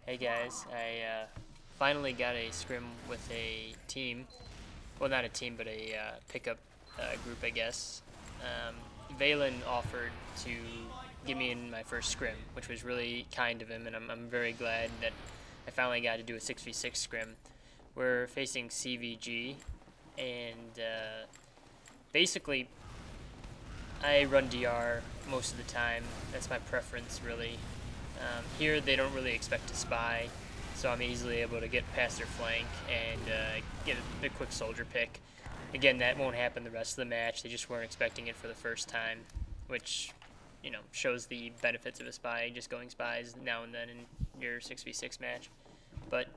Hey guys, I finally got a scrim with a team. Well, not a team, but a pickup group, I guess. Valen offered to give me in my first scrim, which was really kind of him, and I'm very glad that I finally got to do a 6v6 scrim. We're facing CVG, and basically, I run DR most of the time. That's my preference, really. Here they don't really expect to spy, so I'm easily able to get past their flank and get a quick soldier pick. Again, that won't happen the rest of the match. They just weren't expecting it for the first time, which, you know, shows the benefits of a spy, just going spies now and then in your 6v6 match. But,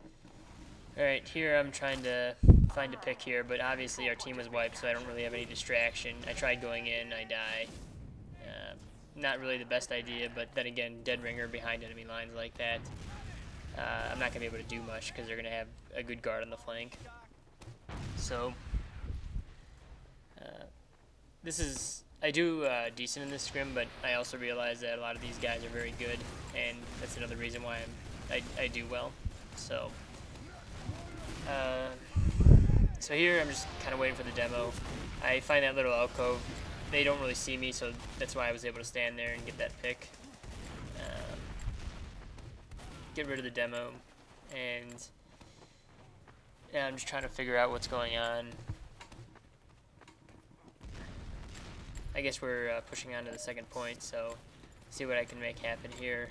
alright, here I'm trying to find a pick here, but obviously our team was wiped, so I don't really have any distraction. I tried going in, I die. Not really the best idea, but then again, dead ringer behind enemy lines like that, I'm not going to be able to do much because they're going to have a good guard on the flank. So, I do decent in this scrim, but I also realize that a lot of these guys are very good, and that's another reason why I do well. So, so here I'm just kind of waiting for the demo. I find that little alcove. They don't really see me, so that's why I was able to stand there and get that pick. Get rid of the demo, and yeah, I'm just trying to figure out what's going on. I guess we're pushing on to the second point, so see what I can make happen here.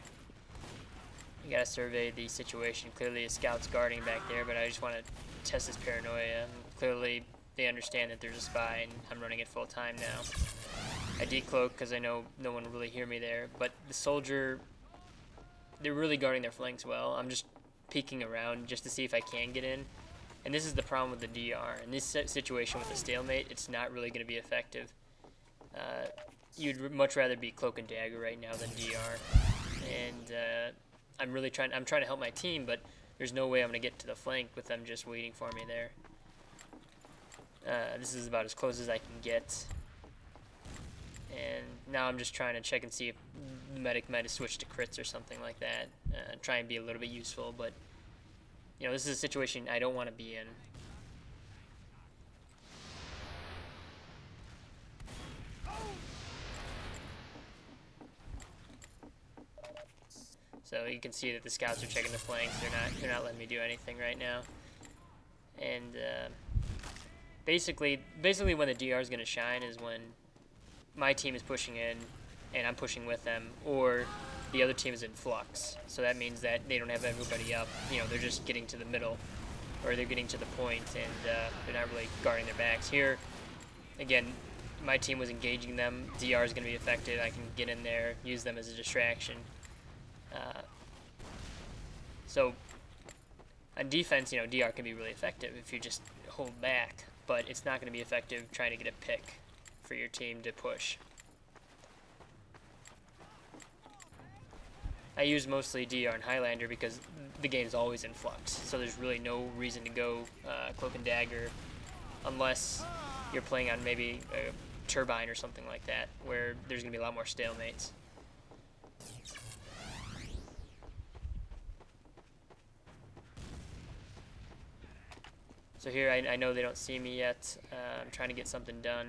You gotta survey the situation. Clearly a scout's guarding back there, but I just want to test his paranoia. Clearly they understand that there's a spy, and I'm running it full time now. I decloak because I know no one will really hear me there, but the soldier, they're really guarding their flanks well. I'm just peeking around just to see if I can get in, and this is the problem with the DR. In this situation with the Stalemate, it's not really going to be effective. You'd much rather be Cloak and Dagger right now than DR, and I'm trying to help my team, but there's no way I'm going to get to the flank with them just waiting for me there. This is about as close as I can get. And now I'm just trying to check and see if the medic might have switched to crits or something like that. Try and be a little bit useful, but you know, this is a situation I don't want to be in. So you can see that the scouts are checking the flanks. They're not letting me do anything right now. And basically when the DR is going to shine is when my team is pushing in and I'm pushing with them, or the other team is in flux. So that means that they don't have everybody up. You know, they're just getting to the middle, or they're getting to the point, and they're not really guarding their backs. Here, again, my team was engaging them. DR is going to be effective. I can get in there, use them as a distraction. So on defense, you know, DR can be really effective if you just hold back, but it's not going to be effective trying to get a pick for your team to push. I use mostly DR and Highlander because the game is always in flux, so there's really no reason to go Cloak and Dagger unless you're playing on maybe a Turbine or something like that, where there's going to be a lot more stalemates. So here I know they don't see me yet. I'm trying to get something done.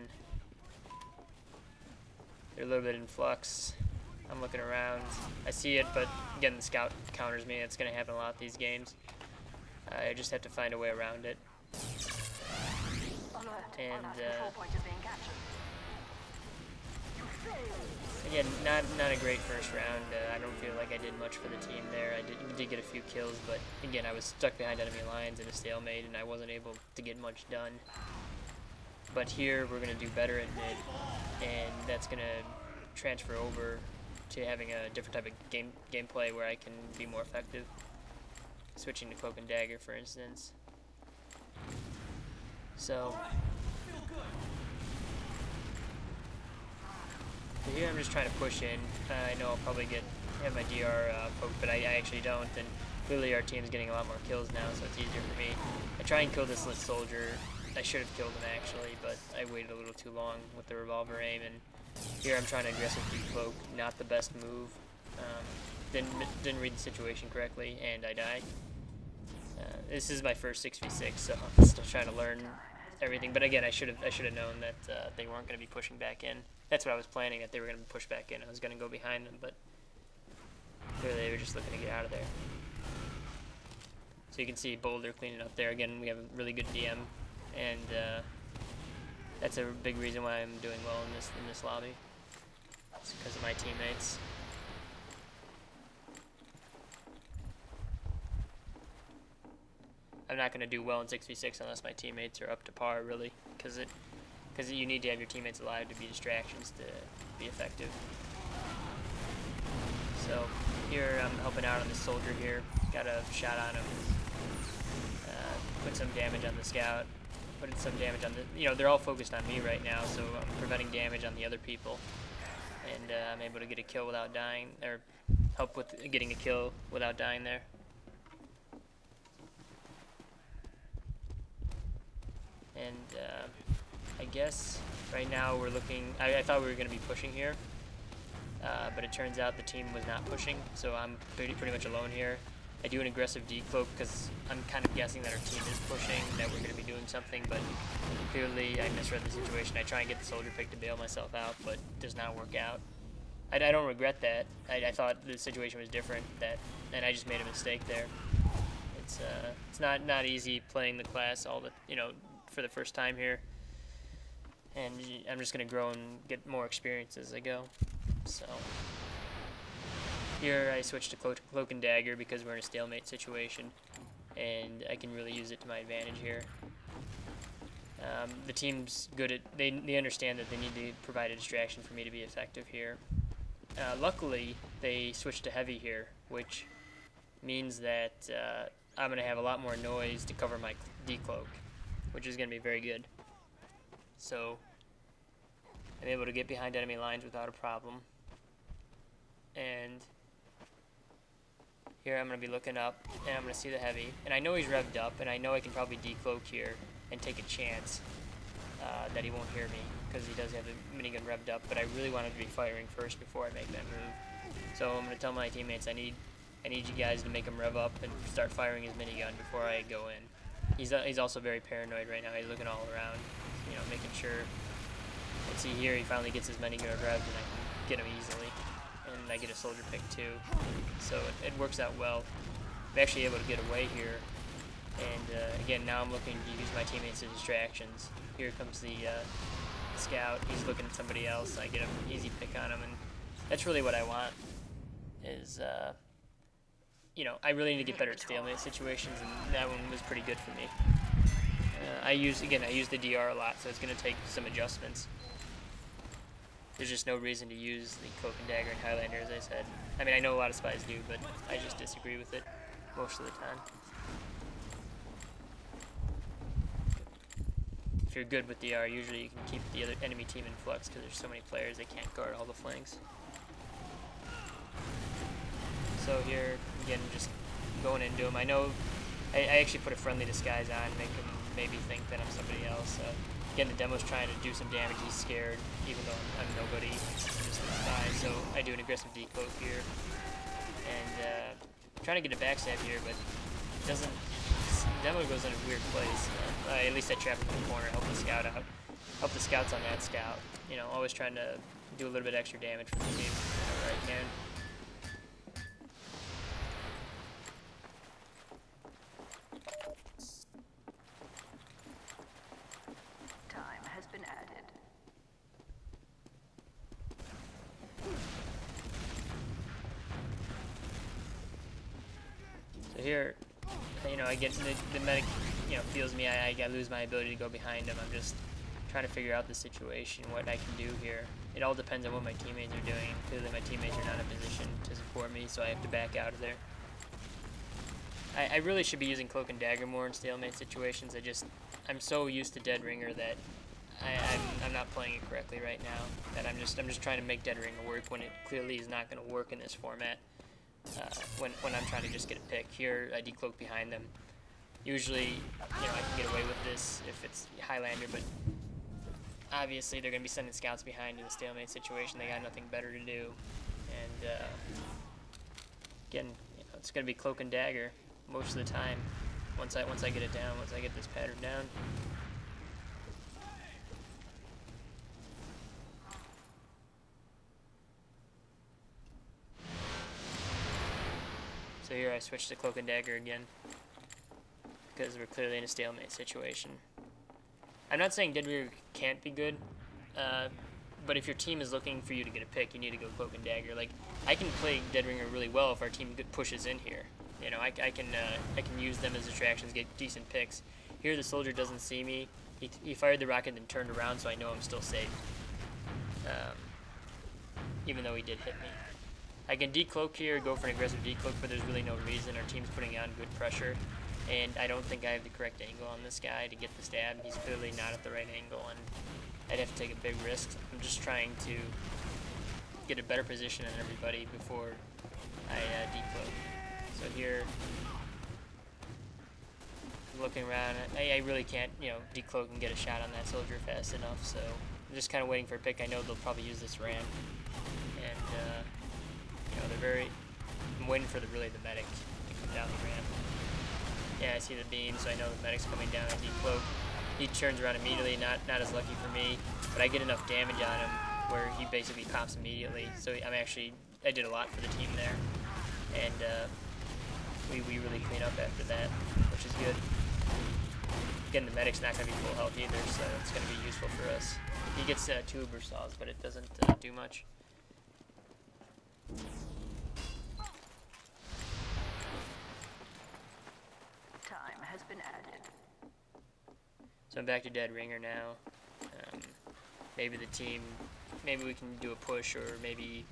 They're a little bit in flux. I'm looking around. I see it, but again, the scout counters me. It's going to happen a lot these games. I just have to find a way around it. And again, not a great first round. I don't feel like I did much for the team there. I did get a few kills, but again, I was stuck behind enemy lines in a stalemate, and I wasn't able to get much done. But here, we're going to do better at mid, and that's going to transfer over to having a different type of gameplay where I can be more effective. Switching to Cloak and Dagger, for instance. So here I'm just trying to push in. I know I'll probably have my DR poked, but I actually don't, and clearly our team's getting a lot more kills now, so it's easier for me. I try and kill this lit soldier. I should have killed him actually, but I waited a little too long with the revolver aim, and here I'm trying to aggressive decloak. Not the best move. didn't read the situation correctly, and I die. This is my first 6v6, so I'm still trying to learn everything. But again, I should have known that they weren't going to be pushing back in. That's what I was planning, that they were going to push back in. I was going to go behind them, but clearly they were just looking to get out of there. So you can see Boulder cleaning up there. Again, we have a really good DM, and that's a big reason why I'm doing well in this lobby. It's because of my teammates. I'm not going to do well in 6v6 unless my teammates are up to par, really, because you need to have your teammates alive to be distractions to be effective. So here I'm helping out on this soldier here. Got a shot on him. Put some damage on the scout. Put some damage on the. They're all focused on me right now, so I'm preventing damage on the other people, and I'm able to get a kill without dying, or help with getting a kill without dying there. And I guess right now we're looking. I thought we were going to be pushing here, but it turns out the team was not pushing, so I'm pretty much alone here. I do an aggressive decloak because I'm kind of guessing that our team is pushing, that we're going to be doing something, but clearly I misread the situation. I try and get the soldier pick to bail myself out, but it does not work out. I don't regret that. I thought the situation was different, and I just made a mistake there. It's not easy playing the class for the first time here, and I'm just going to grow and get more experience as I go. So here I switched to Cloak and Dagger because we're in a stalemate situation, and I can really use it to my advantage here. The team's good at, they understand that they need to provide a distraction for me to be effective here. Luckily, they switched to heavy here, which means that I'm going to have a lot more noise to cover my decloak, which is going to be very good. So I'm able to get behind enemy lines without a problem. And here I'm going to be looking up, and I'm going to see the heavy. And I know he's revved up, and I know I can probably decloak here and take a chance that he won't hear me, because he does have the minigun revved up. But I really wanted to be firing first before I make that move. So I'm going to tell my teammates I need you guys to make him rev up and start firing his minigun before I go in. He's also very paranoid right now. He's looking all around, making sure. Let's see here, he finally gets his minigun revved, and I can get him easily. And I get a soldier pick too, so it works out well. I'm actually able to get away here, and again, now I'm looking to use my teammates as distractions. Here comes the scout. He's looking at somebody else. I get an easy pick on him, and that's really what I want. Is I really need to get better at stalemate situations, and that one was pretty good for me. I use the DR a lot, so it's going to take some adjustments. There's just no reason to use the Cloak and Dagger in Highlander, as I said. I mean, I know a lot of spies do, but I just disagree with it most of the time. If you're good with DR, usually you can keep the other enemy team in flux because there's so many players they can't guard all the flanks. So here, again, just going into him. I know I actually put a friendly disguise on, make him maybe think that I'm somebody else. Again, the demo's trying to do some damage. He's scared, even though I'm nobody. I'm just a spy. So I do an aggressive decloak here, and I'm trying to get a backstab here, but it doesn't. The demo goes in a weird place. At least I trap him in the corner, help the scout out, help the scouts on that scout. Always trying to do a little bit extra damage for the team whenever I can. So here, I get the medic, feels me. I lose my ability to go behind him. I'm just trying to figure out the situation, what I can do here. It all depends on what my teammates are doing. Clearly, my teammates are not in a position to support me, so I have to back out of there. I really should be using Cloak and Dagger more in stalemate situations. I'm so used to Dead Ringer that I'm not playing it correctly right now. That I'm just trying to make Dead Ringer work when it clearly is not going to work in this format. When I'm trying to just get a pick. Here, I decloak behind them. Usually, I can get away with this if it's Highlander, but obviously they're going to be sending scouts behind in the stalemate situation. They got nothing better to do, and Again, you know, it's gonna be Cloak and Dagger most of the time. Once I get it down, once I get this pattern down. So here I switched to Cloak and Dagger again, because we're clearly in a stalemate situation. I'm not saying Deadringer can't be good, but if your team is looking for you to get a pick, you need to go Cloak and Dagger. Like, I can play Deadringer really well if our team pushes in here. You know, I can use them as distractions, get decent picks. Here the soldier doesn't see me. He fired the rocket and turned around, so I know I'm still safe. Even though he did hit me. I can decloak here, go for an aggressive decloak, but there's really no reason. Our team's putting on good pressure, and I don't think I have the correct angle on this guy to get the stab. He's clearly not at the right angle, and I'd have to take a big risk. I'm just trying to get a better position on everybody before I decloak. So here, I'm looking around. I really can't, you know, decloak and get a shot on that soldier fast enough, so I'm just kind of waiting for a pick. I know they'll probably use this ramp, and you know, I'm waiting for the medic to come down the ramp. Yeah, I see the beam, so I know the medic's coming down. I decloak. He turns around immediately, not as lucky for me, but I get enough damage on him where he basically pops immediately. So I did a lot for the team there, and we really clean up after that, which is good. Again, the medic's not going to be full health either, so it's going to be useful for us. He gets 2 Uber saws, but it doesn't do much. Time has been added. So I'm back to Deadringer now. Maybe we can do a push, or maybe,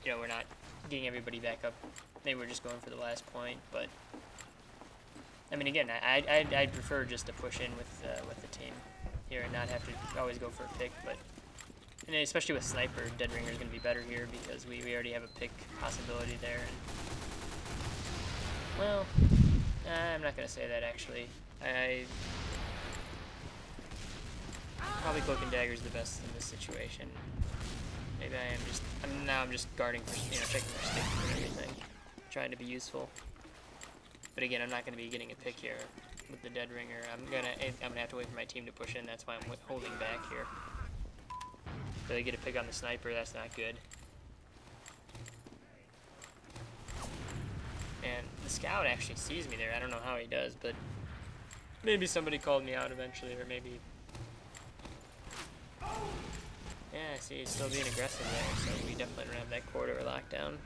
you know, we're not getting everybody back up. Maybe we're just going for the last point, but I mean, again, I'd prefer just to push in with the team here and not have to always go for a pick, but and especially with Sniper, Deadringer is going to be better here because we already have a pick possibility there. And, well, I'm not going to say that actually. Probably Cloak and Dagger is the best in this situation. Maybe I'm just guarding for, you know, checking for sticks and everything, trying to be useful. But again, I'm not going to be getting a pick here with the Deadringer. I'm gonna have to wait for my team to push in. That's why I'm holding back here. So they get a pick on the Sniper. That's not good. And the Scout actually sees me there. I don't know how he does, but maybe somebody called me out eventually, or maybe. Yeah, see, he's still being aggressive there, so we definitely don't have that corridor locked down.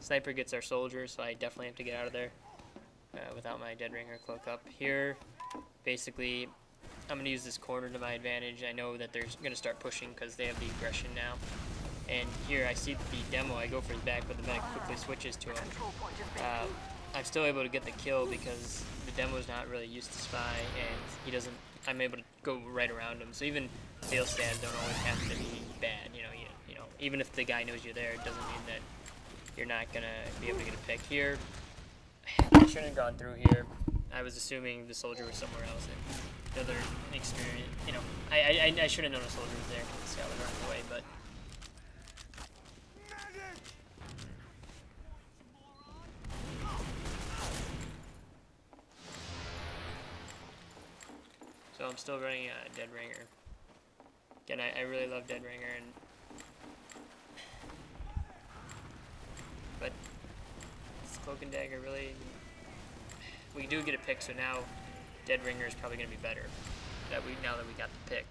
Sniper gets our soldier, so I definitely have to get out of there without my Deadringer cloak up. Here, basically, I'm going to use this corner to my advantage. I know that they're going to start pushing because they have the aggression now. And here, I see the demo. I go for his back, but the medic quickly switches to him. I'm still able to get the kill because the demo's not really used to spy, and he doesn't. I'm able to go right around him. So even fail stabs don't always have to be bad. You know, even if the guy knows you're there, it doesn't mean that you're not gonna be able to get a pick here. I shouldn't have gone through here. I was assuming the soldier was somewhere else. And the other experience, you know, I should have known a soldier was there because the scout was running away, but. So I'm still running Deadringer. Again, I really love Deadringer, but this Cloak and Dagger really, we do get a pick, so now Deadringer is probably going to be better now that we got the pick,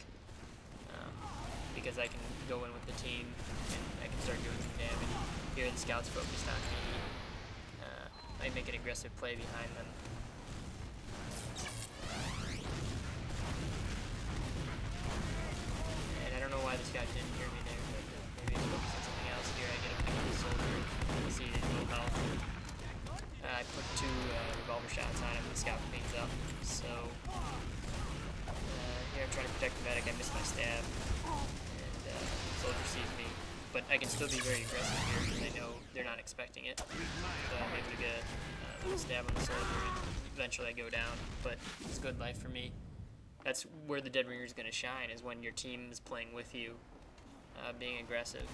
because I can go in with the team and I can start doing some damage. Here the Scout's focused on me. I make an aggressive play behind them. I don't know why this guy didn't hear me there, but maybe he's focused on something else. Here I get a pick on the soldier. You see his low health. I put 2 revolver shots on him, the scout cleans up. So here I'm trying to protect the medic. I missed my stab, and the soldier sees me. But I can still be very aggressive here because I know they're not expecting it. So I'm able to get a little stab on the soldier, and eventually I go down. But it's good life for me. That's where the Deadringer is going to shine, is when your team is playing with you, being aggressive.